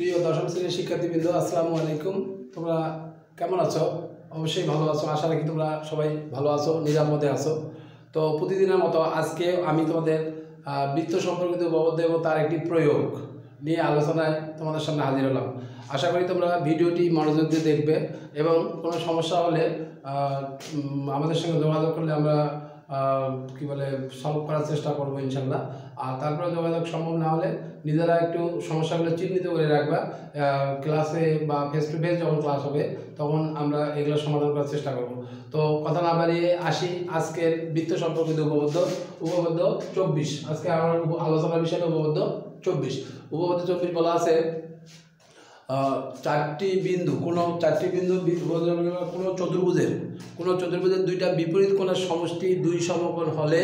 প্রিয় দশম শ্রেণীর শিক্ষার্থীবৃন্দ, আসসালামু আলাইকুম। তোমরা কেমন আছো? অবশ্যই ভালো আছো, আশা রাখি তোমরা সবাই ভালো আছো, নিরাপদে আছো। তো প্রতিদিনের মতো আজকে আমি তোমাদের বৃত্ত সম্পর্কিত উপপাদ্য এবং তার একটি প্রয়োগ নিয়ে আলোচনায় তোমাদের সামনে হাজির হলাম। আশা করি তোমরা ভিডিওটি মনোযোগ দিয়ে দেখবে এবং কোনো সমস্যা হলে আমাদের সঙ্গে যোগাযোগ করলে আমরা সলভ করার চেষ্টা করবো ইনশাল্লাহ। আর তারপরে যোগাযোগ সম্ভব না হলে নিজেরা একটু সমস্যাগুলো চিহ্নিত করে রাখবা। ক্লাসে বা ফেস টু ফেস যখন ক্লাস হবে তখন আমরা এগুলো সমাধান করার চেষ্টা করব। তো কথা না বাড়িয়ে আসি আজকের বৃত্ত সম্পর্কিত উপপাদ্য 24। আজকে আমার আলোচনার বিষয় উপপাদ্য 24। উপপাদ্য 24 বলা আছে চারটি বিন্দু কোনো চতুর্ভুজের দুইটা বিপরীত কোণের সমষ্টি দুই সমকোণ হলে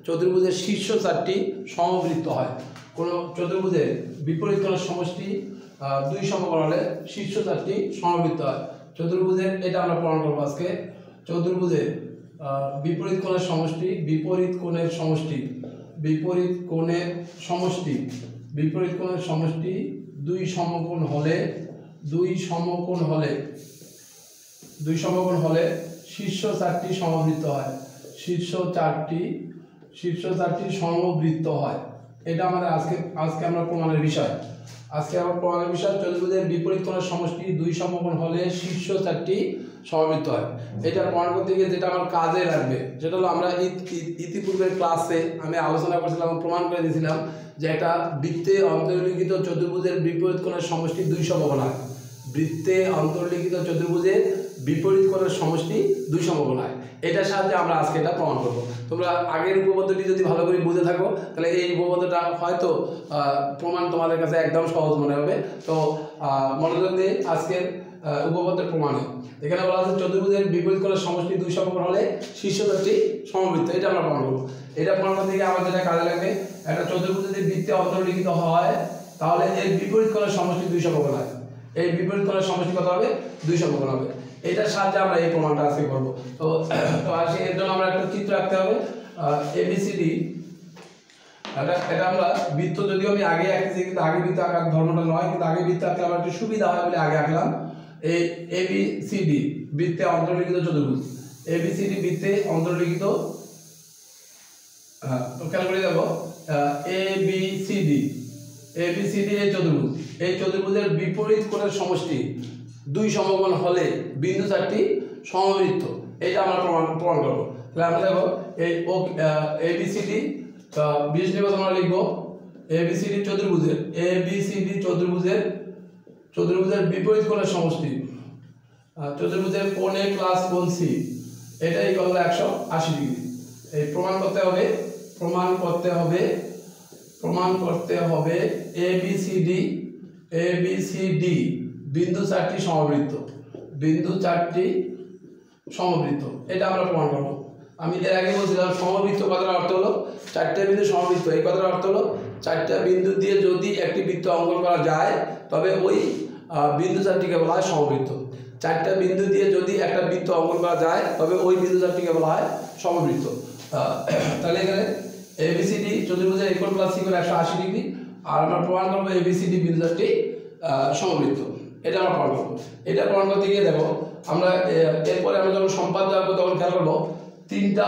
চতুর্ভুজের শীর্ষ চারটি সমবৃত্ত হয়। কোনো চতুর্ভুজের বিপরীত কোণের সমষ্টি দুই সমকোণ হলে শীর্ষ চারটি সমবৃত্ত হয়। চতুর্ভুজের এটা আমরা প্রমাণ করবো আজকে। চতুর্ভুজের বিপরীত কোণের সমষ্টি দুই সমকোণ হলে শীর্ষ চারটি সমবৃত্ত হয়। শীর্ষ চারটি সমবৃত্ত হয়। এটা আমাদের আজকে আমরা প্রমাণের বিষয়। চতুর্ভুজের বিপরীত কোণের সমষ্টি দুই সমকোণ হলে শীর্ষ চারটি সমবৃত্ত হয়। এটা প্রমাণ করতে গিয়ে যেটা আমার কাজে লাগবে সেটা হলো, আমরা ইতিপূর্বের ক্লাসে আমি আলোচনা করছিলাম, প্রমাণ করে দিয়েছিলাম যে একটা বৃত্তে অন্তর্লিখিত চতুর্ভুজের বিপরীত কোণের সমষ্টি দুই সমকোণ হয়। বৃত্তে অন্তর্লিখিত চতুর্ভুজের বিপরীত কোণের সমষ্টি দুই সমকোণ হয়। এটার সাহায্যে আমরা আজকে এটা প্রমাণ করব। তোমরা আগের উপপাদ্যটি যদি ভালো করে বুঝে থাকো তাহলে এই উপপাদ্যটা হয়তো প্রমাণ তোমাদের কাছে একদম সহজ মনে হবে। তো মনোযোগ দিয়ে আজকের উপপাদ্যের প্রমাণে এখানে বলা আছে চতুর্ভুজের বিপরীত কোণের সমষ্টি দুই সমকোণ হলে শীর্ষ চারটি সমবৃত্ত। এটা আমরা প্রমাণ করবো। এটা প্রমাণ করতে গিয়ে আমার যেটা কাজে লাগবে, একটা চতুর্ভুজ যদি বৃত্তে অন্তর্লিখিত হয় তাহলে এর বিপরীত কোণের সমষ্টি দুই সমকোণ হয়। এই বিপরীত কোণের সমষ্টি কত হবে? দুই সমকোণ হবে। এটার সাহায্যে আমরা এই প্রমাণটা আজকে করবো। তো আসি, এর জন্য আমরা একটা চিত্র আঁকতে হবে। এবিসিডি এটা আমরা বৃত্ত, যদিও আমি আগে আঁকেছি কিন্তু আগে বৃত্ত আঁকার ধর্মটা নয়, কিন্তু আগে বৃত্ত আঁকলে আমার একটু সুবিধা হয় বলে আগে আঁকলাম। এই এবিসিডি বৃত্তে অন্তর্লিখিত চতুর্ভুজ। এবিসিডি বৃত্তে অন্তর্লিখিত, খেয়াল করে দেখো, এবিসিডি এই চতুর্ভুজের বিপরীত কোণের সমষ্টি দুই সমকোণ হলে বিন্দু চারটি সমবৃত্ত। এটা আমরা প্রমাণ করবো। তাহলে আমরা দেখো এই এবিসিডি 20 নির্বাচন আমরা লিখবো। এবিসিডি চতুর্ভুজের বিপরীত কোণের সমষ্টি, চতুর্ভুজের কোণ এ প্লাস কোণ সি, এটা ইকুয়াল 180 ডিগ্রি। এই প্রমাণ করতে হবে এবিসিডি বিন্দু চারটি সমবৃত্ত। এটা আমরা প্রমাণ করবো। আমি এর আগে বলছিলাম সমবৃত্ত কথার অর্থ হলো চারটা বিন্দু সমবৃত্ত। এই কথার অর্থ হলো চারটা বিন্দু দিয়ে যদি একটি বৃত্ত অঙ্কন করা যায় তবে ওই বিন্দু চারটিকে বলা হয় সমবৃত্ত। চারটা বিন্দু দিয়ে যদি একটা বৃত্ত অঙ্কন করা যায় তবে ওই বিন্দু চারটিকে বলা হয় সমবৃত্ত। তাহলে এখানে এবিসিডি চতুর্ভুজের একোণ প্লাস সি 180 ডিগ্রি, আর আমরা প্রমাণ করবো এবিসিডি বিন্দু চারটি সমবৃত্ত। এটা আমরা প্রমাণ করবো। এটা প্রমাণ করতে গিয়ে দেখো, আমরা এরপরে আমরা যখন সম্পাদ্য আঁকবো তখন খেয়াল করবো তিনটা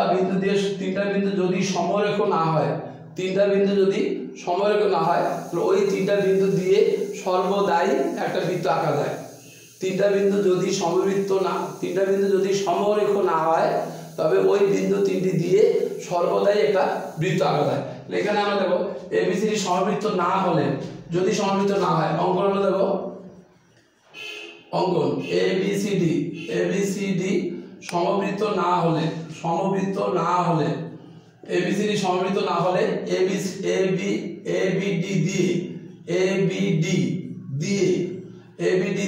বিন্দু যদি সমরেখ না হয়, তাহলে ওই তিনটা বিন্দু দিয়ে সর্বদাই একটা বৃত্ত আঁকা যায়। তিনটা বিন্দু যদি সমরেখ না হয় তবে ওই বিন্দু তিনটি দিয়ে সর্বদাই একটা বৃত্ত আঁকা যায়। এখানে আমরা দেখো এবিসিডি সমবৃত্ত না হলে, যদি সমবৃত্ত না হয়, অঙ্কন হলো দেখো, অঙ্কন এবিসিডি সমবৃত্ত না হলে এবিডি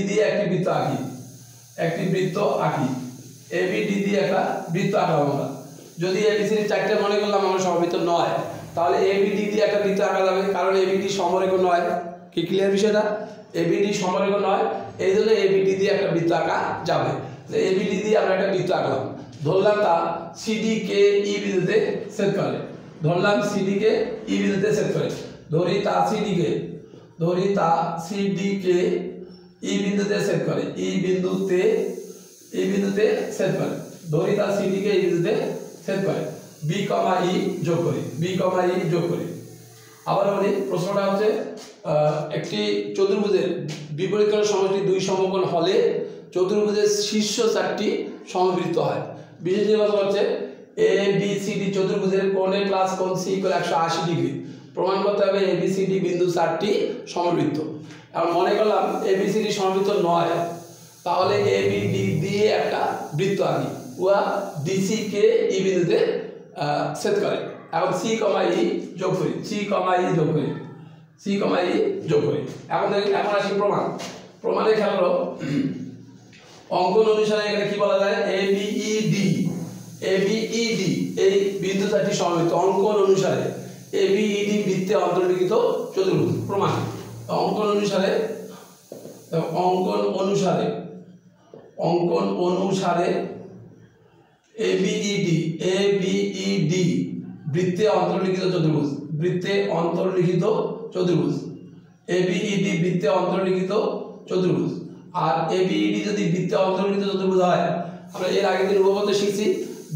দিয়ে একটি বৃত্ত আঁকি। এবিডি দিয়ে একটা বৃত্ত আঁকলাম আমরা। যদি এবিসিডি চারটে মনে করলাম আমরা সমবৃত্ত নয়, তাহলে এবিডি দিয়ে একটা বৃত্ত আঁকা যাবে, কারণ এবিডি সমরেখ নয়। কি ক্লিয়ার বিষয়টা? এবিডি সমরেখ নয়, এই জন্য এবিডি দিয়ে একটা বৃত্ত আঁকা যাবে। এবিডি দিয়ে আমরা একটা বৃত্ত আঁকলাম, ধরলাম তা সিডি কে ই বিন্দুতে ছেদ করে। ধরি তা সিডি কে ধরি তা সিডি কে ই বিন্দুতে ছেদ করে, ই বিন্দুতে ছেদ করে, ধরি তা সিডি কে ই বিন্দুতে ছেদ করে, বি কমা ই যোগ করি, বি কমা ই যোগ করি। আবার বলি, প্রশ্নটা হচ্ছে একটি চতুর্ভুজের বিপরীত কোণের সমষ্টি দুই সমকোণ হলে চতুর্ভুজের শীর্ষ চারটি সমবৃত্ত হয়। বিশেষ নির্বাচন হচ্ছে এ বি সি ডি চতুর্ভুজের কোণ এ প্লাস কোণ সি ইকুয়াল 180 ডিগ্রি। প্রমাণ করতে হবে এ বি সি ডি বিন্দু চারটি সমবৃত্ত। আর মনে করলাম এ বি সি ডি সমবৃত্ত নয়, তাহলে এ বি ডি দিয়ে একটা বৃত্ত আঁকি, উহা ডিসি কে ই বিন্দুতে ছেদ করে। এখন সি কমা ই যোগ করি, সি কমা ই যোগ করি, সি কমা ই যোগ করি। এখন আসি প্রমাণ। প্রমাণে খেয়াল করো, অঙ্কন অনুসারে এখানে কি বলা যায়, A B E D, A B E D এই বিন্দু চারটি সমবৃত্ত। অঙ্কন অনুসারে এ বি ই ডি বৃত্তে অন্তর্লিখিত চতুর্ভুজ। প্রমাণ, অঙ্কন অনুসারে এ বি ই ডি বৃত্তে অন্তর্লিখিত চতুর্ভুজ, বৃত্তে অন্তর্লিখিত চতুর্ভুজ, এ বি ই ডি বৃত্তে অন্তর্লিখিত চতুর্ভুজ। আর এ বি ই ডি যদি বৃত্তে অন্তর্লিখিত চতুর্ভুজ হয়, আমরা এর আগের দিন উপপাদ্য শিখছি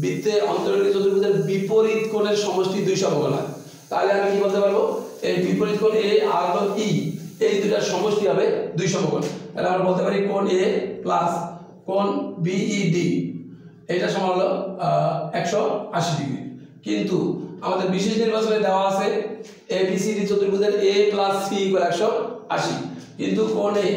বৃত্তে অন্তর্লিখিত চতুর্ভুজের বিপরীত কোণের সমষ্টি দুই সমকোণ হয়। তাহলে আমি কি বলতে পারবো, এই বিপরীত কোণ এ আর কোণ ই এই দুটার সমষ্টি হবে দুই সমকোণ। তাহলে আমরা বলতে পারি কোণ এ প্লাস কোণ বিইডি এটা সমান হলো 180 ডিগ্রি। কিন্তু আমাদের বিশেষ নির্বাচনে দেওয়া আছে এবিসিডি চতুর্ভুজের এ প্লাস সি ইকুয়াল 180, কিন্তু কোণ এ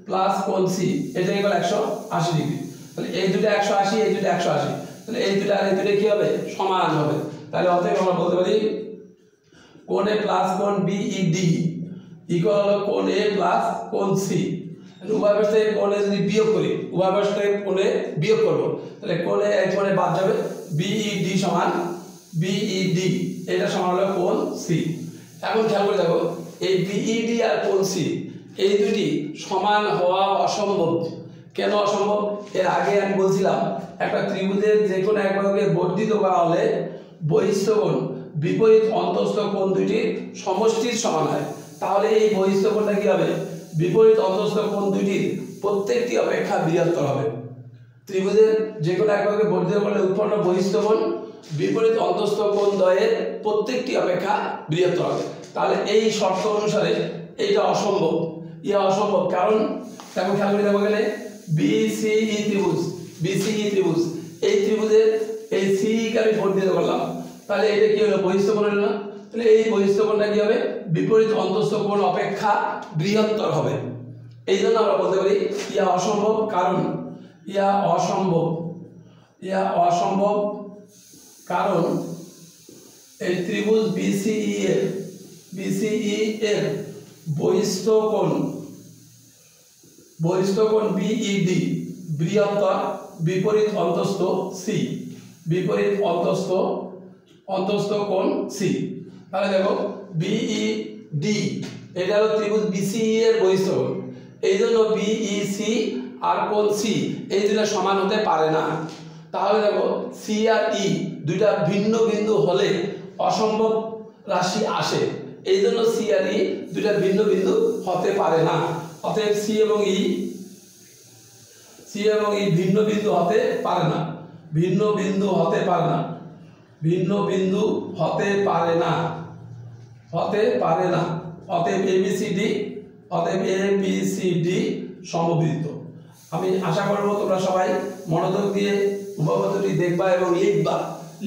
প্লাস কোণ সি এটা ইকুয়াল 180 ডিগ্রি। তাহলে এই দুটো 180, এই দুটো 180, তাহলে এই দুটো আর এই দুটো কি হবে, সমান হবে। তাহলে অতএব আমরা বলতে পারি কোণ এ প্লাস কোণ বিইডি ইকুয়াল হলো কোণ এ প্লাস কোণ সি। উভয় পাশ থেকে কোণে যদি বিয়োগ করি, উভয় পাশ থেকে কোণে বিয়োগ করব, তাহলে কোণে এক কোণে বাদ যাবে, বিইডি সমান বিইডি এটা সমান হলো কোণ সি। এখন খেয়াল করে দেখো, এই বিইডি আর কোণ সি এই দুটি সমান হওয়া অসম্ভব। কেন অসম্ভব? এর আগে আমি বলছিলাম একটা ত্রিভুজের যে কোনো এক বাহুকে বর্ধিত করা হলে বহিস্থ কোণ বিপরীত অন্তঃস্থ কোণ দুটির সমষ্টির সমান হয়। তাহলে এই বহিস্থ কোণটা কি হবে, বিপরীত অন্তঃস্থ কোণ দুটির প্রত্যেকটি অপেক্ষা বৃহত্তর হবে। ত্রিভুজের যে কোনো এক বাহুকে বর্ধিত করলে উৎপন্ন বহিস্থ কোণ বিপরীত অন্তঃস্থ কোণ দ্বয়ের প্রত্যেকটি অপেক্ষা বৃহত্তর হবে। তাহলে এই শর্ত অনুসারে এইটা অসম্ভব, ইহা অসম্ভব। কারণ দেখো, খেয়াল করে দেখো, গেলে বিসিই ত্রিভুজ, এই ত্রিভুজের এই সি কে আমি বর্ধিত করলাম, তাহলে এটা কি হলো, বহিস্থ কোণ হলো না? তাহলে এই বহিস্থ কোণটা কি হবে, বিপরীত অন্তঃস্থ কোণ অপেক্ষা বৃহত্তর হবে। এই জন্য আমরা বলতে পারি ইহা অসম্ভব। কারণ ইহা অসম্ভব কারণ এই ত্রিভুজ বিসিই এর বহিস্থ কোণ বিইডি বৃহত্তর বিপরীত অন্তঃস্থ সি, বিপরীত অন্তঃস্থ কোণ সি। তাহলে দেখো, বিইডি এটা হলো ত্রিভুজ বিসিই এর বহিস্থ কোণ, এই জন্য বিইসি আর কোণ সি এই দুটো সমান হতে পারে না। তাহলে দেখো, সি আর ই দুইটা ভিন্ন বিন্দু হলে অসম্ভব রাশি আসে, এই জন্য সি আর ই দুইটা ভিন্ন বিন্দু হতে পারে না। অতএব সি এবং ই ভিন্ন বিন্দু হতে পারে না, ভিন্ন বিন্দু হতে পারে না। অতএব এবিসিডি সমবৃত্ত। আমি আশা করব তোমরা সবাই মনোযোগ দিয়ে উপপাদ্যটি দেখবা এবং লিখবা,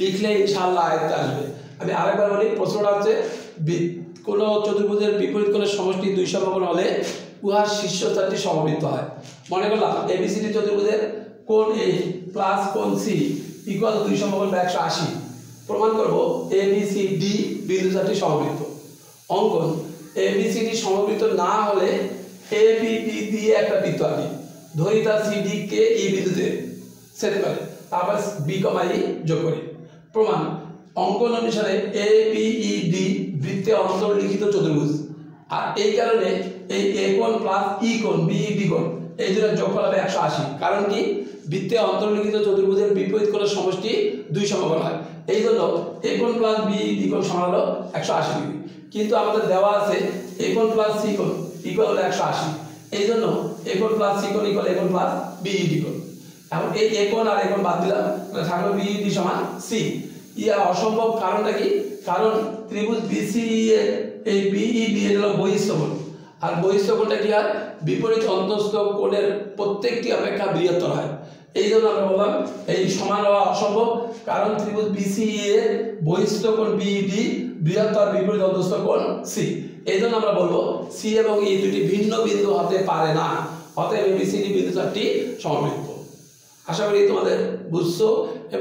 লিখলে ইনশাআল্লাহ আয়ত্তে আসবে। আমি আরেকবার বলি, প্রশ্নটা হচ্ছে কোন চতুর্ভুজের বিপরীত কোণের সমষ্টি দুই সমকোণ হলে উহার শীর্ষ চারটি সমবৃত্ত হয়। মনে করলাম এবিসিডি চতুর্ভুজের কোণ এ প্লাস কোণ সি ইকুয়াল দুই সমকোণ 180। প্রমাণ করব এবিসিডি বিন্দু চারটি সমবৃত্ত। অঙ্কন, এবিসিডি সমবৃত্ত না হলে এবিডি দিয়ে একটা বৃত্ত আঁকি, ধরি তা সিডি কে এই বিন্দুতে ছেদ করে, তারপর বি কমা ই যোগ করি। প্রমাণ, অঙ্কন অনুসারে এবিইডি বৃত্তে অন্তর্লিখিত চতুর্ভুজ। আর এই কারণে এই এ কোণ প্লাস ই কোণ বিইডি কোণ এই দুটোর যোগফল হবে 180। কারণ কি বৃত্তে অন্তর্লিখিত চতুর্ভুজের বিপরীত কোণের সমষ্টি 2 সমকোণ হয়, এই জন্য a কোণ প্লাস b কোণ সমান হলো 180 ডিগ্রি। কিন্তু আমাদের দেওয়া আছে a কোণ প্লাস c কোণ ইকুয়াল হলো 180, এই জন্য a কোণ প্লাস c কোণ ইকুয়াল a কোণ প্লাস b কোণ। এখন এই a কোণ আর a কোণ বাদ দিলাম, তাহলে থাকলো b সমান c। ইয়া অসম্ভব, কারণটা কি? কারণ ত্রিভুজ BCE এর এই BED এর হলো বহিঃস্থ কোণ, আর বহিঃস্থ কোণটা কি হয়? বিপরীত অন্তঃস্থ কোণের প্রত্যেকটি অপেক্ষা বৃহত্তর হয়। এই জন্য আমরা বললাম এই সমান হওয়া অসম্ভব, কারণ ত্রিভুজ BCE এর বহিঃস্থ কোণ BED বৃহত্তর বিপরীত অন্তঃস্থ কোণ C। এই জন্য আমরা বলবো C এবং E দুটি ভিন্ন বিন্দু হতে পারে না, অতএব ABCD বিন্দু চারটি সমবৃত্ত। আশা করি তোমাদের বুঝছো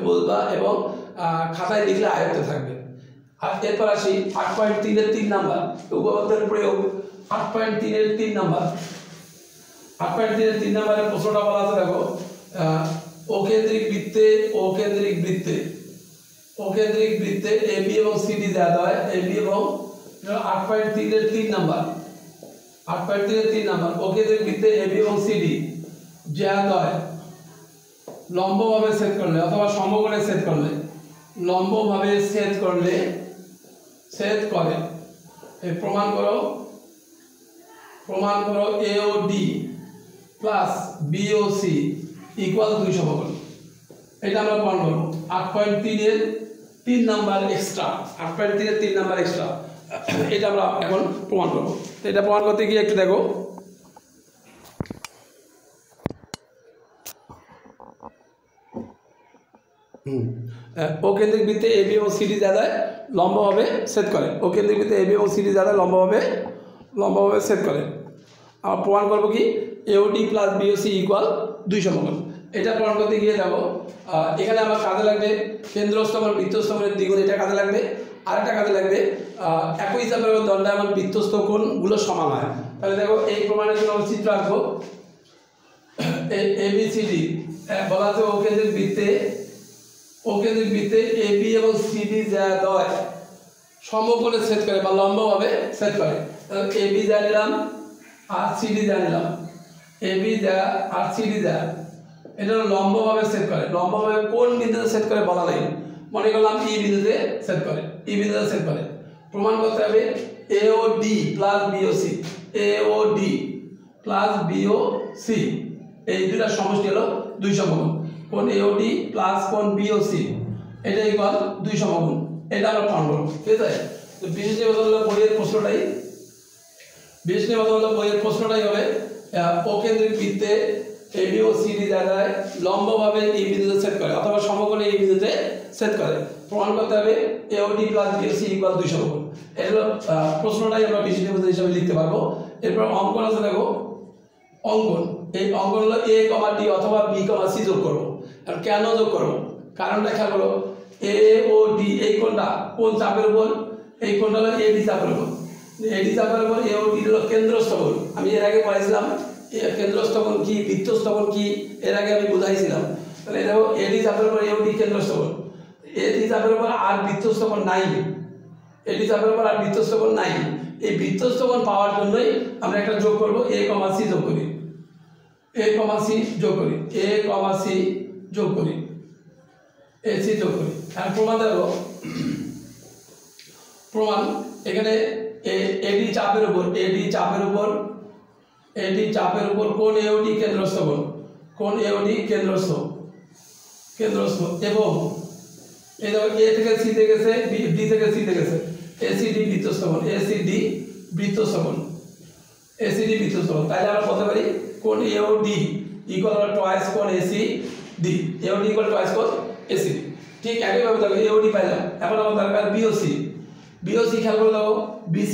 বুঝবা এবং খাতায় লিখলে আয়ত্তে থাকবে। আর এরপর আসি 8.3 এর 3 নাম্বার উপপাদ্যের প্রয়োগ। 8.3 এর 3 নাম্বার 8.3 এর 3 নাম্বারের প্রশ্নটা বলা আছে, দেখো ওকেন্দ্রিক বৃত্তে AB এবং CD দেওয়া হয়। AB এবং 8.3 এর 3 নাম্বার 8.3 এর 3 নাম্বার ওকেন্দ্রিক বৃত্তে AB এবং CD দেওয়া হয় লম্বভাবে ছেদ করলে অথবা সমকোণে ছেদ করলে, লম্বভাবে ছেদ করে এই প্রমাণ করো AOD প্লাস BOC ইকুয়াল 2 সমকোণ। এটা আমরা প্রমাণ করব 8.3 এর 3 নাম্বার এক্সট্রা। 8.3 এর 3 নাম্বার এক্সট্রা এটা আমরা এখন প্রমাণ করব। তো এটা প্রমাণ করতে গিয়ে একটু দেখো, ওকেন্দ্রিক বৃত্তে AB এবং CD দ্বারা লম্বভাবে ছেদ করে। ওকেন্দ্রিক বৃত্তে AB এবং CD দ্বারা লম্বভাবে ছেদ করে। আর প্রমাণ করব কি AOD প্লাস BOC ইকুয়াল 2 সমকোণ। এটা প্রমাণ করতে গিয়ে দেখো এখানে আমার কাজে লাগবে কেন্দ্রস্থ কোণ বৃত্তস্থ কোণের দ্বিগুণ, এটা কাজে লাগবে। আরেকটা কাজে লাগবে একই হিসাবে দণ্ডায়মান বৃত্তস্থ কোণগুলো সমান হয়। তাহলে দেখো এই প্রমাণের জন্য আমরা চিত্র আঁকবো। ABCD বলা আছে ওকেন্দ্রিক বৃত্তে AB এবং CD যা হয় সমকোণে ছেদ করে বা লম্বভাবে ছেদ করে। AB যা নিলাম আর CD যা নিলাম, AB যা আর CD যা এটা লম্বভাবে ছেদ করে। লম্বভাবে কোন বিন্দুতে ছেদ করে বলা নেই, মনে করলাম E বিন্দুতে ছেদ করে, E বিন্দুতে ছেদ করে। প্রমাণ করতে হবে AOD plus BOC, AOD plus BOC এই দুটার সমষ্টি হলো 2 সমকোণ। কোণ AOD প্লাস কোণ BOC এটা ইকুয়াল 2 সমকোণ। এটা আমরা প্রমাণ করব, ঠিক আছে? তো বিশেষ নিবন্ধন বইয়ের প্রশ্নটাই হবে ওকেন্দ্রিক বৃত্তে AB ও CD জায়গায় লম্বভাবে এই বিন্দুতে ছেদ করে অথবা সমকোণে এই বিন্দুতে ছেদ করে। প্রমাণ করতে হবে AOD প্লাস BOC ইকুয়াল 2 সমকোণ। এটা হলো প্রশ্নটাই আমরা বিশেষ নিবন্ধন হিসেবে লিখতে পারবো। এরপর অঙ্কন আছে, দেখো অঙ্কন। এই অঙ্কন হলো A, D অথবা B, C যোগ করবো। আর কেন যোগ করবো কারণটা খেয়াল করো, AOD এই কোণটা কোন চাপের উপর? এই কোণটা হলো AD চাপের উপর। AD চাপের উপর AOD হলো কেন্দ্রস্থ কোণ। আমি এর আগে পড়াইছিলাম কেন্দ্রস্থ কোণ কি বৃত্তস্থ কোণ কি, এর আগে আমি বুঝাইছিলাম। তাহলে দেখো AD চাপের উপর AOD কেন্দ্রস্থ কোণ, AD চাপের উপর আর বৃত্তস্থ কোণ নাই, AD চাপের উপর আর বৃত্তস্থ কোণ নাই। এই বৃত্তস্থ কোণ পাওয়ার জন্যই আমরা একটা যোগ করবো A, C যোগ করি, A, C যোগ করি, A, C যোগ করি, AC যোগ করি। আর প্রমাণ দেবো, প্রমাণ এখানে AD চাপের উপর কোণ AOD কেন্দ্রস্থ কোণ AOD কেন্দ্রস্থ এবং এই দেখো A থেকে C তে গেছে, B থেকে C তে গেছে, ACD বৃত্তস্থ কোণ, ACD বৃত্তস্থ কোণ। তাহলে আমরা বলতে পারি কোণ AOD ইকুয়াল টুয়াইস কোণ ACD, AOD ইকুয়াল টুয়াইস কোণ ACD। ঠিক একইভাবে দেখো AOD পাইলাম, এখন আমার দরকার BOC। খেয়াল করে দেখো BC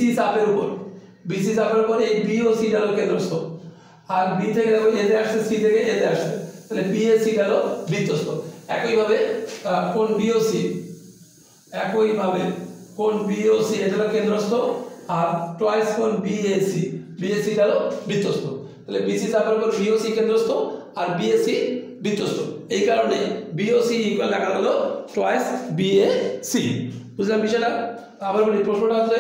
চাপের উপর এই BOC হলো কেন্দ্রস্থ, আর B থেকে দেখো এতে আসছে, C থেকে এতে আসছে, তাহলে BAC হলো বৃত্তস্থ। একইভাবে কোণ BOC এটা হলো কেন্দ্রস্থ, আর টুয়াইস কোণ BAC হলো বৃত্তস্থ। তাহলে BC চাপের উপর BOC কেন্দ্রস্থ আর BAC বৃত্তস্থ। এই কারণে BOC ইকুয়াল লেখা হলো টুয়াইস BAC। বুঝলাম বিষয়টা? আবার বলি, প্রশ্নটা হচ্ছে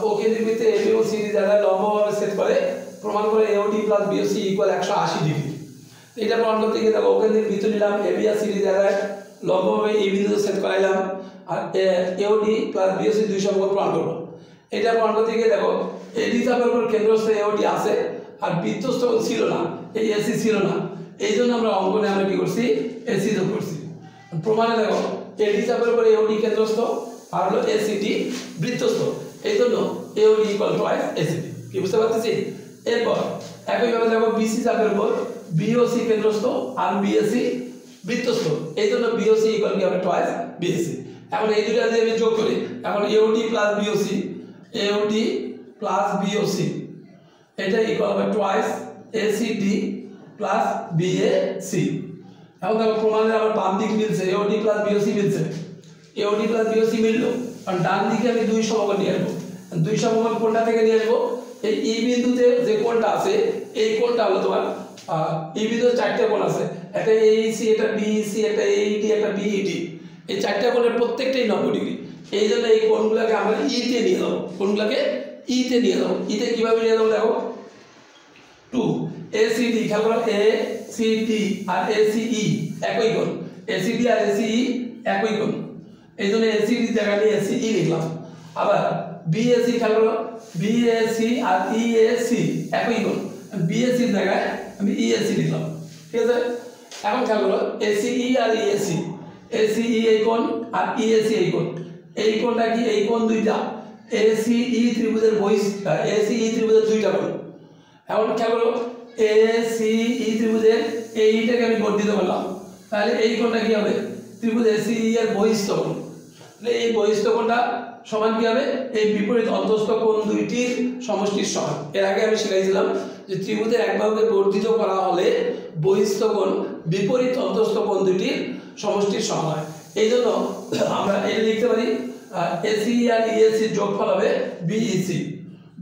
ওকেন্দ্রিক বৃত্তে AB ও CD জায়গায় লম্বভাবে ছেদ করে। প্রমাণ করে AOD plus BOC equal 180 degree. এটা প্রমাণ করতে গিয়ে দেখো ওখান থেকে বৃত্ত নিলাম, এবি আর সিডি জায়গায় লম্বভাবে এই বিন্দুতে সেট করাইলাম, আর এওডি প্লাস বিওসি দুই সমকোণ প্রমাণ করবো। এটা প্রমাণ করতে গিয়ে দেখো এডি চাপের উপর কেন্দ্রস্থ এওডি আছে আর বৃত্তস্থ ছিল না, এই এসি ছিল না, এই জন্য আমরা অঙ্কনে আমরা কি করছি, এসি যোগ করছি। প্রমাণে দেখো এডি চাপের উপর এওডি কেন্দ্রস্থ আর হলো এসিডি বৃত্তস্থ, এই জন্য এওডি ইকুয়াল টু এসিডি। কি বুঝতে পারতেছি? এরপর একইভাবে দেখো বিসি চাপের উপর বিওসি কেন্দ্রস্থ আর বিএসি বৃত্তস্থ, এই জন্য বিওসি ইকুয়াল কি হবে, টুয়াইস বিএসি। এখন এই দুটো যদি আমি যোগ করি, এখন AOD plus BOC, AOD plus BOC এটা ইকুয়াল হবে টুয়াইস এসিডি প্লাস বিএসি। এখন দেখো প্রমাণে আমার বাম দিক মিলছে, এওডি প্লাস বিওসি মিলছে, এওডি প্লাস বিওসি মিললো, কারণ ডান দিকে আমি দুই সমকোণ নিয়ে আসবো। দুই সমকোণ কোণটা থেকে নিয়ে আসবো, এই ই বিন্দুতে যে কোণটা আছে এই কোণটা হলো তোমার ই বিন্দুতে চারটে কোণ আছে, একটা এইসি, একটা বিইসি, একটা এইডি, একটা বিইডি, এই চারটে কোণের প্রত্যেকটাই 90 ডিগ্রি। এই জন্য এই কোণগুলোকে আমরা ইতে নিয়ে যাবো, কোণগুলোকে ইতে নিয়ে যাবো। ইতে কিভাবে নিয়ে যাবো দেখো, 2 এসিডি, খেয়াল করো এসিডি আর এসিই একই কোণ, এসিডি আর এসিই একই কোণ, এই জন্য এসিডি জায়গায় এসিই লিখলাম। আবার বিএসি, খেয়াল করো বিএসি আর ইএসি একই কোণ, বিএসি জায়গায় আমি ইএসি লিখলাম। ঠিক আছে, এখন খেয়াল করো এসিই আর ইএসি, এসিই এই কোণ আর ইএসি এই কোণ, এই কোণটা কি, এই কোণ দুইটা এসিই ত্রিভুজের এসিই ত্রিভুজের দুইটা কোণ। এখন খেয়াল করো এসিই ত্রিভুজের এইটাকে আমি বর্ধিত করলাম, তাহলে এই কোণটা কি হবে, ত্রিভুজ এসিই এর বহিস্থ কোণ। এই বহিস্থ কোণটা সমান কি হবে, এই বিপরীত অন্তস্থ কোণ দুইটির সমষ্টির সমান। এর আগে আমি শিখাইছিলাম যে ত্রিভুজের এক বাহুকে বর্ধিত করা হলে বহিস্থ কোণ বিপরীত অন্তস্থ কোণ দুইটির সমষ্টির সমান হয়। এই জন্য আমরা এটা লিখতে পারি এসি আর ইএসি যোগফল হবে বিইসি,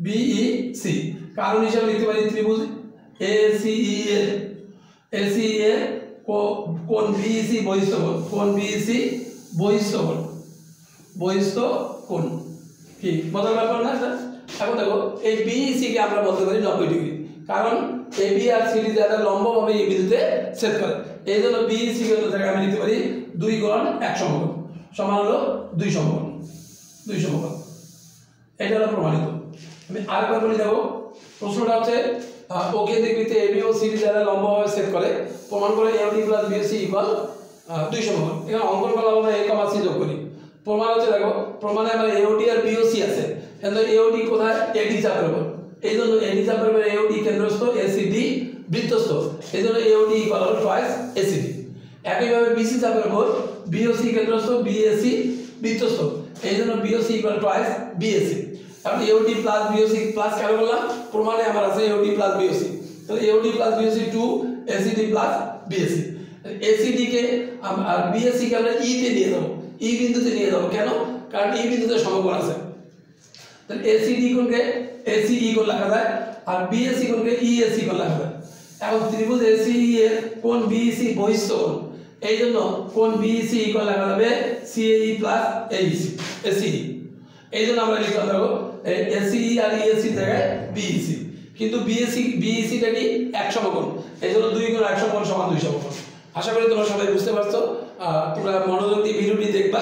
বিইসি। কারণ হিসাবে লিখতে পারি ত্রিভুজ এসিই এর কোণ বিইসি বহিস্থ কোণ, কোণ বিইসি বহিস্থ কোণ, বহিস্থ কোণ কি বোঝার ব্যাপার না স্যার? এখন দেখো এই বিইসি কে আমরা বলতে পারি 90 ডিগ্রি, কারণ এবি আর সিডি যারা লম্বভাবে এই বিন্দুতে ছেদ করে, এই জন্য বিইসি কে আমি লিখতে পারি 2 গুণ 1 সমকোণ সমান হলো 2 সমকোণ, 2 সমকোণ। এটা হলো প্রমাণিত। আমি আরেকবার বলি দেখো, প্রশ্নটা হচ্ছে ওকে দেখবিতে এবি ও সিডি যারা লম্বভাবে ছেদ করে, প্রমাণ করে এওডি প্লাস বিওসি ইকুয়াল 2 সমকোণ। এখানে অঙ্কন করা আমরা a, c যোগ করি। প্রমাণ হচ্ছে দেখো, প্রমাণে আমার এওডি আর বিওসি আছে, কিন্তু এওডি কোথায়, এডি চাপের উপর, এই জন্য এডি চাপের উপর এওডি কেন্দ্রস্থ, এসিডি বৃত্তস্থ, এই জন্য এওডি ইকুয়াল হলো টুয়াইস এসিডি। একইভাবে বিসি চাপের উপর বিওসি কেন্দ্রস্থ, বিএসি বৃত্তস্থ, এই জন্য বিওসি ইকুয়াল টুয়াইস বিএসি। এখন এওডি প্লাস বিওসি প্লাস কেন করলাম, প্রমাণে আমার আছে এওডি প্লাস বিওসি, তাহলে AOD plus BOC 2 ACD plus BAC. ACD কে আর বিএসি কে আমরা ইতে নিয়ে যাবো, ই বিন্দুতে নিয়ে যাবো। কেন? কারণ ই বিন্দুতে সমকোণ আছে, তাহলে এসিডি কোণকে এসিই কোণ লেখা যায় আর বিএসি কোণকে ইএসি কোণ লেখা যায়। এখন ত্রিভুজ এসিই এর কোণ বিইসি বহিস্থ কোণ, এই জন্য কোণ বিইসি ইকুয়াল লেখা যাবে সিএই প্লাস এইসি, এসিই। এই জন্য আমরা লিখলাম দেখো এসিই আর ইএসি জায়গায় বিইসি, কিন্তু বিইসিটা কি 1 সমকোণ, এই জন্য 2 গুণ 1 সমকোণ সমান 2 সমকোণ। আশা করি তোমরা সবাই বুঝতে পারছো। তোমরা মনোযোগ দিয়ে ভিডিওটি দেখবা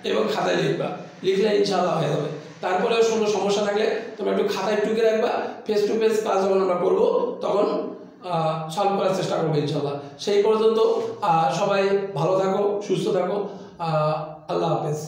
এবং খাতায় লিখবা, লিখলে ইনশাআল্লাহ হয়ে যাবে। তারপরেও কোনো সমস্যা থাকলে তোমরা একটু খাতায় টুকে রাখবা, ফেস টু ফেস ক্লাস যখন আমরা করবো তখন সলভ করার চেষ্টা করবো ইনশাআল্লাহ। সেই পর্যন্ত সবাই ভালো থাকো, সুস্থ থাকো, আল্লাহ হাফেজ।